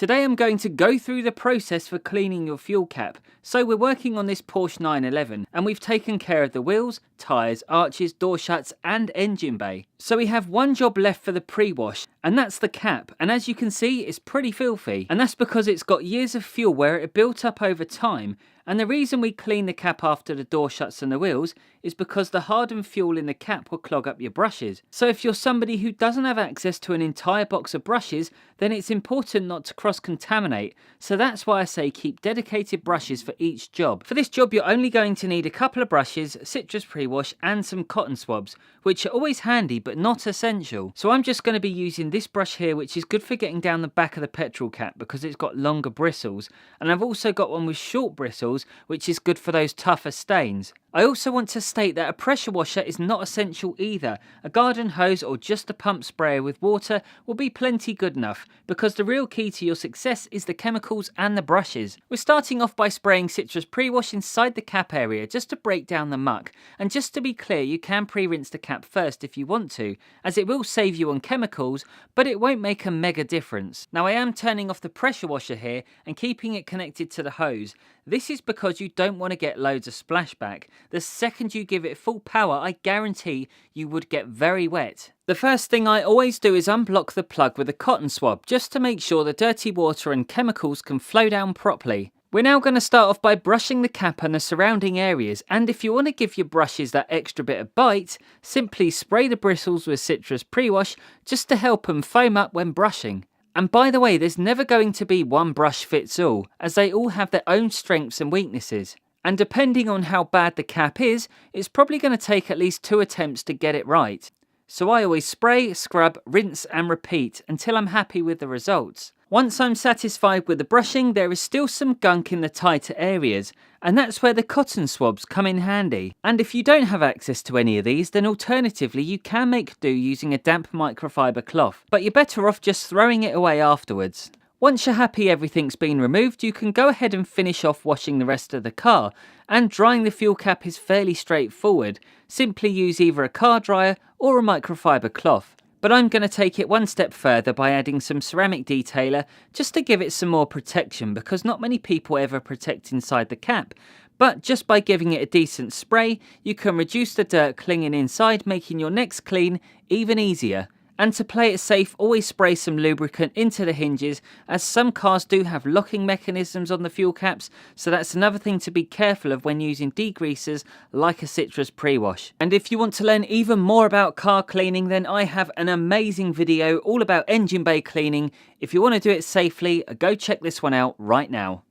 Today I'm going to go through the process for cleaning your fuel cap. So we're working on this Porsche 911 and we've taken care of the wheels, tyres, arches, door shuts and engine bay. So we have one job left for the pre-wash, and that's the cap, and as you can see it's pretty filthy, and that's because it's got years of fuel where it built up over time. And the reason we clean the cap after the door shuts and the wheels is because the hardened fuel in the cap will clog up your brushes. So if you're somebody who doesn't have access to an entire box of brushes, then it's important not to cross-contaminate. So that's why I say keep dedicated brushes for each job. For this job you're only going to need a couple of brushes, citrus pre-wash and some cotton swabs, which are always handy but not essential. So I'm just going to be using this brush here, which is good for getting down the back of the petrol cap because it's got longer bristles, and I've also got one with short bristles which is good for those tougher stains. I also want to state that a pressure washer is not essential either. A garden hose or just a pump sprayer with water will be plenty good enough, because the real key to your success is the chemicals and the brushes. We're starting off by spraying citrus pre-wash inside the cap area just to break down the muck, and just to be clear, you can pre-rinse the cap first if you want to, as it will save you on chemicals, but it won't make a mega difference. Now I am turning off the pressure washer here and keeping it connected to the hose. This is because you don't want to get loads of splashback. The second you give it full power, I guarantee you would get very wet. The first thing I always do is unblock the plug with a cotton swab, just to make sure the dirty water and chemicals can flow down properly. We're now going to start off by brushing the cap and the surrounding areas, and if you want to give your brushes that extra bit of bite, simply spray the bristles with citrus pre-wash just to help them foam up when brushing. And by the way, there's never going to be one brush fits all, as they all have their own strengths and weaknesses. And depending on how bad the cap is, it's probably going to take at least 2 attempts to get it right. So I always spray, scrub, rinse and repeat until I'm happy with the results. Once I'm satisfied with the brushing, there is still some gunk in the tighter areas, and that's where the cotton swabs come in handy. And if you don't have access to any of these, then alternatively you can make do using a damp microfiber cloth, but you're better off just throwing it away afterwards. Once you're happy everything's been removed, you can go ahead and finish off washing the rest of the car, and drying the fuel cap is fairly straightforward. Simply use either a car dryer or a microfiber cloth. But I'm going to take it one step further by adding some ceramic detailer just to give it some more protection, because not many people ever protect inside the cap. But just by giving it a decent spray, you can reduce the dirt clinging inside, making your next clean even easier. And to play it safe, always spray some lubricant into the hinges, as some cars do have locking mechanisms on the fuel caps, so that's another thing to be careful of when using degreasers like a citrus pre-wash. And if you want to learn even more about car cleaning, then I have an amazing video all about engine bay cleaning. If you want to do it safely, go check this one out right now.